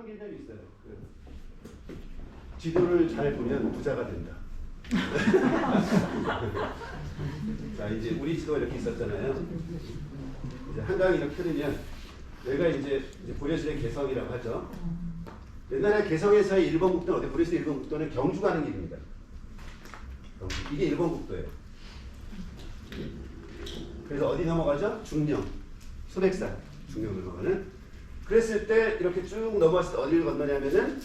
개념이 있어요. 지도를 잘 보면 부자가 된다. 자, 이제 우리 지도가 이렇게 있었잖아요. 이제 한강이 이렇게 흐르면 여기가 이제 고려시대 개성이라고 하죠. 옛날에 개성에서의 1번 국도는 어디? 고려시대 1번 국도는 경주 가는 길입니다. 이게 1번 국도예요. 그래서 어디 넘어가죠? 중령, 소백산 중령을 넘어가는. 그랬을 때 이렇게 쭉 넘어왔을 때 어디를 건너냐면은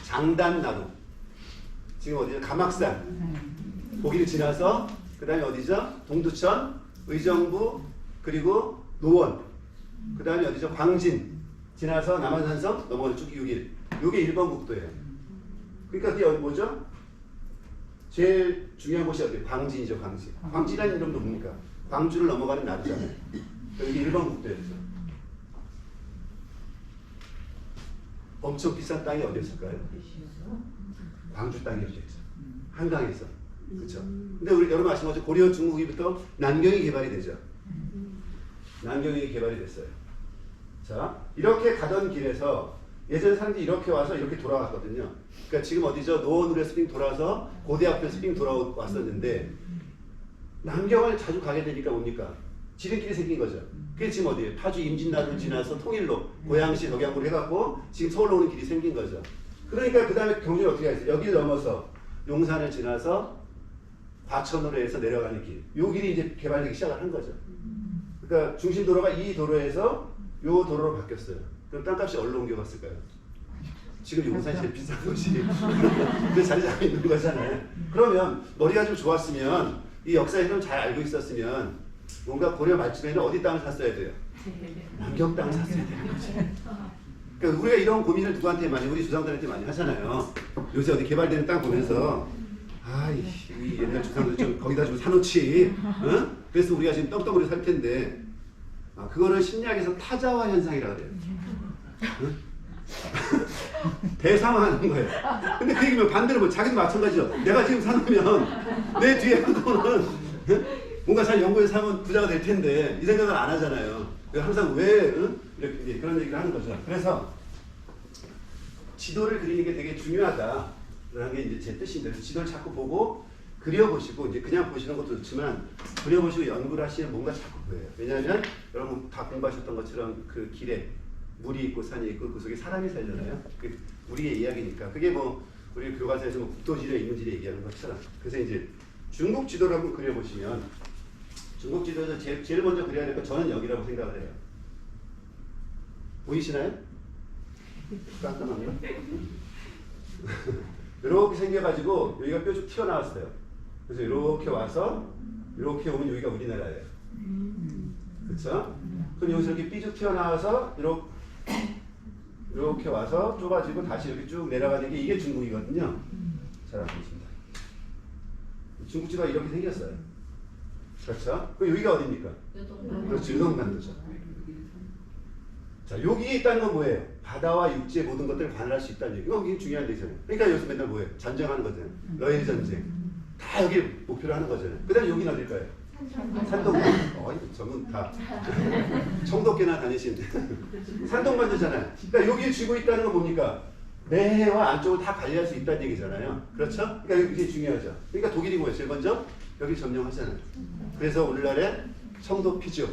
장단나루, 지금 어디죠? 가막산, 거기를 지나서 그 다음에 어디죠? 동두천, 의정부, 그리고 노원, 그 다음에 어디죠? 광진 지나서 남한산성 넘어가는 쭉 6일. 요게 1번 국도예요. 그러니까 그게 뭐죠? 제일 중요한 곳이 어디예요? 광진이죠. 광진. 광진이라는 이름도 뭡니까? 광주를 넘어가는 나루잖아요. 여기 1번 국도였죠. 엄청 비싼 땅이 어디였을까요? 광주 땅이었죠. 한강에서. 그렇죠. 근데 우리 여러분 아시는 것처럼 고려 중국기부터 남경이 개발이 되죠. 남경이 개발이 됐어요. 자, 이렇게 가던 길에서 예전에 사람들이 이렇게 와서 이렇게 돌아갔거든요. 그러니까 지금 어디죠? 노원으로 해서 빙 돌아서 고대 앞에서 빙 돌아왔었는데 남경을 자주 가게 되니까 뭡니까? 지름길이 생긴 거죠. 그게 지금 어디예요? 파주 임진나루를 지나서 통일로 고양시 덕양으로 해갖고 지금 서울로 오는 길이 생긴 거죠. 그러니까 그 다음에 경주를 어떻게 하겠어요? 여기를 넘어서 용산을 지나서 과천으로 해서 내려가는 길. 요 길이 이제 개발되기 시작을 한 거죠. 그러니까 중심도로가 이 도로에서 요 도로로 바뀌었어요. 그럼 땅값이 어디로 옮겨갔을까요? 지금 용산이 제일 비싼 곳이 그 자리 잡고 있는 거잖아요. 그러면 머리가 좀 좋았으면 이 역사의 흐름 잘 알고 있었으면 뭔가 고려 말쯤에는 어디 땅을 샀어야 돼요? 남경 땅을 샀어야 되는 거죠. 그러니까 우리가 이런 고민을 누구한테 많이, 우리 조상들한테 많이 하잖아요. 요새 어디 개발되는 땅 보면서 이 옛날 조상들 좀 거기다 좀 사놓지. 응? 그래서 우리가 지금 떡떡으로 살 텐데 그거를 심리학에서 타자화 현상이라고 그래요. 응? 대상화하는 거예요. 근데 그 얘기면 반대로 뭐 자기도 마찬가지죠. 내가 지금 사놓으면 내 뒤에 그거는 뭔가 잘 연구해서 사면 부자가 될 텐데 이 생각을 안 하잖아요. 항상 왜 이렇게 그런 얘기를 하는 거죠. 그래서 지도를 그리는 게 되게 중요하다라는 게 이제 제 뜻인데 지도를 자꾸 보고 그려보시고 이제 그냥 보시는 것도 좋지만 그려보시고 연구를 하시면 뭔가 자꾸 보여요. 왜냐하면 여러분 다 공부하셨던 것처럼 그 길에 물이 있고 산이 있고 그 속에 사람이 살잖아요. 그 우리의 이야기니까 그게 뭐 우리 교과서에서 뭐 국도지대 인문지대 얘기하는 것처럼. 그래서 이제 중국 지도를 한번 그려보시면 중국 지도에서 제일 먼저 그려야 될 건 저는 여기라고 생각을 해요. 보이시나요? 깜깜한가? 이렇게 생겨가지고 여기가 뾰족 튀어나왔어요. 그래서 이렇게 와서 이렇게 오면 여기가 우리나라예요. 그렇죠? 그럼 여기서 이렇게 삐죽 튀어나와서 이렇게 와서 좁아지고 다시 이렇게 쭉 내려가는 게 이게 중국이거든요. 잘 안 보입니다. 중국 지도가 이렇게 생겼어요. 그렇죠? 그럼 여기가 어디입니까? 그렇죠. 유동반도죠. 자, 여기에 있다는 건 뭐예요? 바다와 육지의 모든 것들을 관할할 수 있다는 얘기. 이거 굉장히 중요한 얘기잖아요. 그러니까 여기서 맨날 뭐예요? 전쟁하는 거잖아요. 러일 전쟁. 다 여기 목표로 하는 거잖아요. 그 다음에 여기는 어딜까요? 산동반. 저는 다 청도께나 다니신 산동반도잖아요. 그러니까 여기에 쥐고 있다는 건 뭡니까? 내해와 안쪽을 다 관리할 수 있다는 얘기잖아요. 그렇죠? 그러니까 이게 중요하죠. 그러니까 독일이 뭐예요? 제일 먼저 여기 점령하잖아요. 그래서 오늘날에 청도 피죠.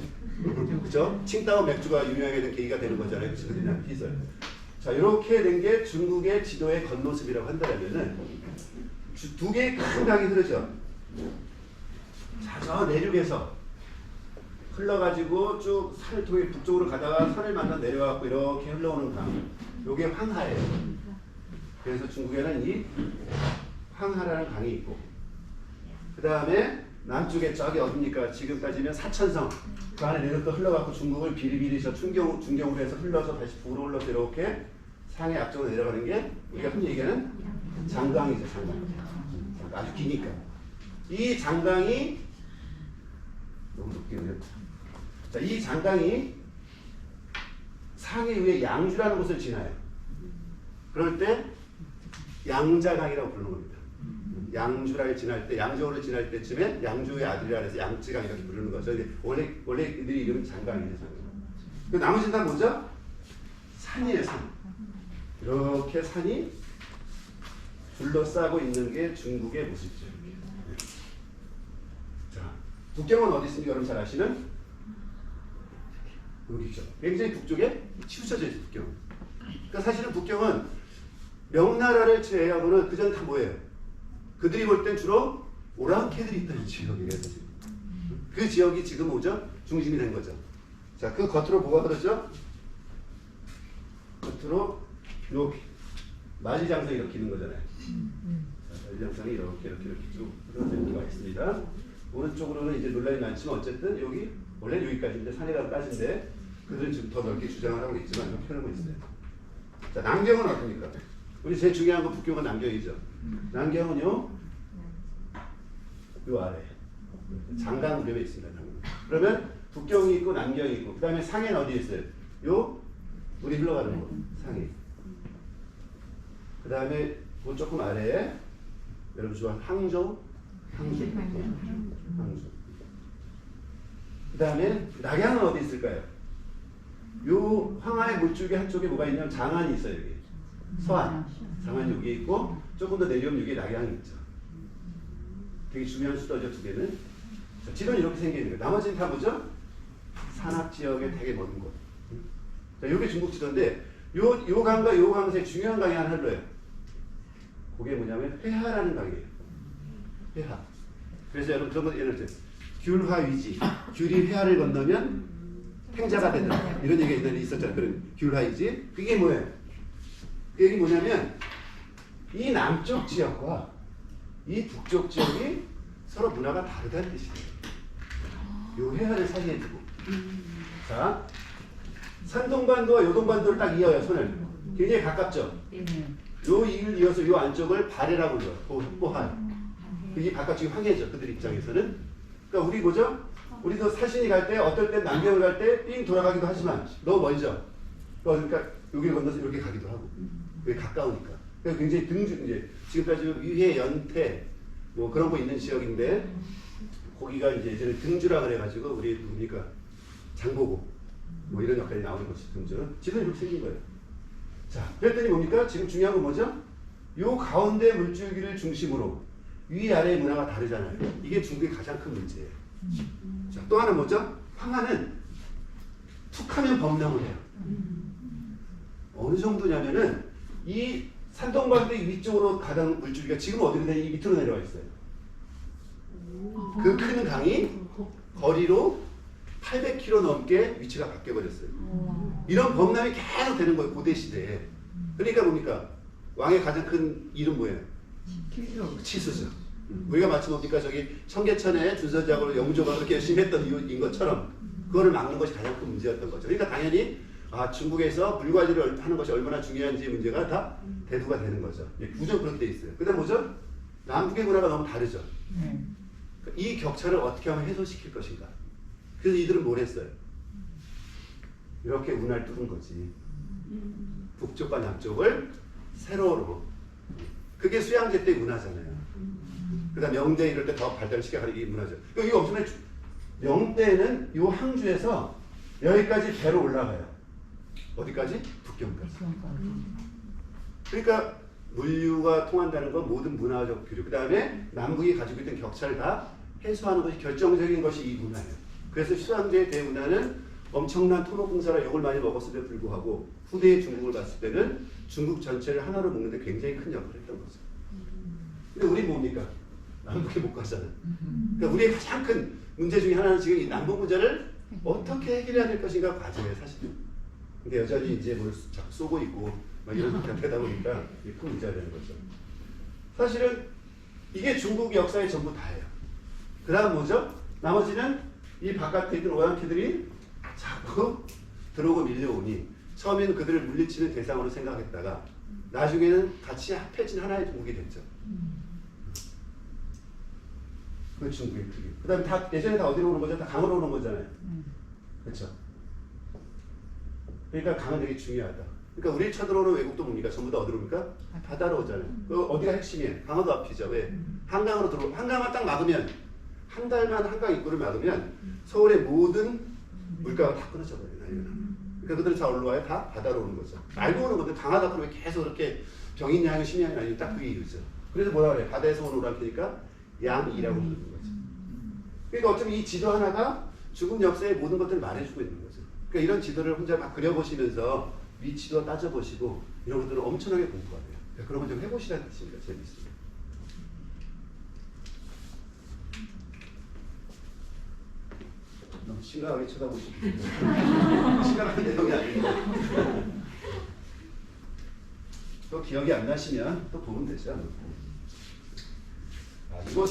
그죠? 칭따오 맥주가 유명하게 된 계기가 되는 거잖아요. 그냥 피설. 자, 이렇게 된 게 중국의 지도의 겉모습이라고 한다면은 두 개의 큰 강이 흐르죠. 자, 저 내륙에서 흘러가지고 쭉 산을 통해 북쪽으로 가다가 산을 만나 내려가고 이렇게 흘러오는 강. 요게 황하예요. 그래서 중국에는 이 황하라는 강이 있고 그 다음에 남쪽에 저기 어딥니까? 지금 따지면 사천성 그 안에 내려서 흘러가고 중국을 비리비리 저 중경으로 해서 흘러서 다시 북으로 흘러서 이렇게 상해 앞쪽으로 내려가는 게 우리가 흔히 얘기하는 장강이죠. 장강. 아주 기니까 이 장강이 너무 높겠네요. 자, 이 장강이 상해 위에 양주라는 곳을 지나요. 그럴 때 양자강이라고 부르는 겁니다. 양주를 지날 때, 양저우를 지날 때쯤에 양주의 아들이라 해서 양쯔강 이렇게 부르는 거죠. 근데 원래 이들이 이름은 장강이에요. 장강. 그 나머지는 다 뭐죠? 산이에요, 산. 이렇게 산이 둘러싸고 있는 게 중국의 모습이죠. 자, 북경은 어디 있습니까? 여러분 잘 아시는? 여기죠. 굉장히 북쪽에 치우쳐져 있어요. 북경. 그러니까 사실은 북경은 명나라를 제외하고는 그전 다 뭐예요? 그들이 볼 땐 주로 오랑캐들이 있다는 지역이에요. 그 지역이 지금 뭐죠? 중심이 된 거죠. 자, 그 겉으로 뭐가 그러죠? 겉으로 이렇게 만리장성이 이렇게 있는 거잖아요. 자, 만리장성이 이렇게 쭉 흐르는 가 있습니다. 오른쪽으로는 이제 논란이 많지만 어쨌든 여기 원래 여기까지인데 산해가까지인데 그들은 지금 더 넓게 주장을 하고 있지만 이렇게 하고 있어요. 자, 남경은 어떻습니까? 우리 제일 중요한 건 북경은 남경이죠. 남경은요, 요 아래 장강무렵에 있습니다. 그러면 북경이 있고 남경이 있고 그 다음에 상해는 어디에 있어요? 요 물이 흘러가는 곳 상해. 그 다음에 그 조금 아래에 여러분 좋아하는 항저우. 그 다음에 낙양은 어디 있을까요? 요 황하의 물줄기 한쪽에 뭐가 있냐면 장안이 있어요. 여기 서안. 장안이 여기 있고 조금 더 내려오면 여기 낙양이 있죠. 되게 중요한 수도죠, 두 개는. 자, 지도는 이렇게 생기는 거예요. 나머지는 다 뭐죠? 산악지역에 되게 먼 곳. 자, 요게 중국 지도인데 요 강과 요 강 사이에 중요한 강이 하나 흘러요. 그게 뭐냐면 회하라는 강이에요. 회하. 그래서 여러분 그런 거 예를 들어 귤화위지. 귤이 회하를 건너면 행자가 된다. 이런 얘기가 옛날에 있었잖아요. 그런 귤화위지. 그게 뭐예요? 그 얘기 뭐냐면 이 남쪽 지역과 이 북쪽 지역이 서로 문화가 다르다는 뜻이에요. 요 회하를 사이에 두고. 자, 산동반도와 요동반도를 딱 이어요, 손을. 굉장히 가깝죠? 요 이를 이어서 요 안쪽을 발해라고 불러요. 뽀한. 이게 바깥쪽이 황해죠, 그들 입장에서는. 그러니까 우리 뭐죠? 우리도 사신이 갈 때, 어떨 때 남경을 갈 때 삥 돌아가기도 하지만 너무 멀죠? 그러니까 여기를 건너서 이렇게 가기도 하고. 왜 가까우니까. 그러니까 굉장히 이제 지금까지 위해 연태 뭐 그런 거 있는 지역인데 거기가 이제 예전에 등주라 그래가지고 우리 누굽니까 장보고 뭐 이런 역할이 나오는 것이 등주는 지금 이렇게 생긴 거예요. 자, 그랬더니 뭡니까? 지금 중요한 건 뭐죠? 요 가운데 물줄기를 중심으로 위아래의 문화가 다르잖아요. 이게 중국의 가장 큰 문제예요. 자, 또 하나 뭐죠? 황하는 툭하면 범람을 해요. 어느 정도냐면은 이 산동반도 위쪽으로 가던 물줄기가 지금 어디로 이 밑으로 내려와 있어요. 그 큰 강이 거리로 800km 넘게 위치가 바뀌어 버렸어요. 이런 범람이 계속 되는 거예요, 고대 시대에. 그러니까 뭡니까? 왕의 가장 큰 일은 뭐예요? 치수죠. 우리가 마치 뭡니까? 저기 청계천에 준서지하고 영조가 그렇게 열심히 했던 이유인 것처럼 그거를 막는 것이 가장 큰 문제였던 거죠. 그러니까 당연히 중국에서 물관리를 하는 것이 얼마나 중요한지 문제가 다 대두가 되는 거죠. 구조 그렇게 돼 있어요. 그 다음 뭐죠? 남북의 문화가 너무 다르죠. 이 격차를 어떻게 하면 해소시킬 것인가. 그래서 이들은 뭘 했어요? 이렇게 운하를 뚫은 거지. 북쪽과 남쪽을 세로로. 그게 수양제 때 문화잖아요. 그 다음 명제 이럴 때 더 발달시켜가는 게 문화죠. 이거 엄청나게 명때는 이 항주에서 여기까지 배로 올라가요. 어디까지? 북경까지. 그러니까 물류가 통한다는 건 모든 문화적 교류. 그 다음에 남북이 가지고 있던 격차를 다 해소하는 것이 결정적인 것이 이 문화예요. 그래서 수양제 대문화는 엄청난 토목공사라 욕을 많이 먹었음에도 불구하고 후대의 중국을 봤을 때는 중국 전체를 하나로 묶는데 굉장히 큰 역할을 했던 거죠. 근데 우리 뭡니까? 남북에 못 가잖아요. 그러니까 우리의 가장 큰 문제 중에 하나는 지금 이 남북 문제를 어떻게 해결해야 될 것인가 과제예요, 사실은. 근데 여전히 이제 뭘 자꾸 쏘고 있고 막 이런 상태다 보니까 이게 큰 문제가 되는 거죠. 사실은 이게 중국 역사의 전부 다예요. 그 다음 뭐죠? 나머지는 이 바깥에 있는 오랑캐들이 자꾸 들어오고 밀려오니 처음에는 그들을 물리치는 대상으로 생각했다가 나중에는 같이 합해진 하나의 중국이 됐죠. 그 중국의 크기. 그 다음에 다 예전에 다 어디로 오는 거죠? 다 강으로 오는 거잖아요. 그렇죠? 그러니까 강은 되게 중요하다. 그러니까 우리 쳐들어오는 외국도 뭡니까? 전부 다 어디로 옵니까? 바다로 오잖아요. 그 어디가 핵심이에요? 강화도 앞이죠. 왜? 한강으로 한강만 딱 막으면 한 달만 한강 입구를 막으면 서울의 모든 물가가 다 끊어져 버려요. 그러니까 그들은 다 어디로 와요? 다 바다로 오는 거죠. 알고 오는 건데 강하다 그러면 계속 이렇게 병인 양이 심양이 아니고 딱 그게 이유죠. 그래서 뭐라 그래? 바다에서 오는 오랑캐니까 양이라고 부르는 거죠. 그러니까 어쩌면 이 지도 하나가 죽음 역사의 모든 것들을 말해주고 있는 거죠. 그러니까 이런 지도를 혼자 막 그려보시면서 위치도 따져보시고 이런 것들을 엄청나게 공부해야 돼요. 그런 걸 좀 해보시라는 뜻입니다. 재밌습니다. 너무 심각하게 쳐다보시고 심각한 내용이 아니고 또 기억이 안 나시면 또 보면 되죠. 이거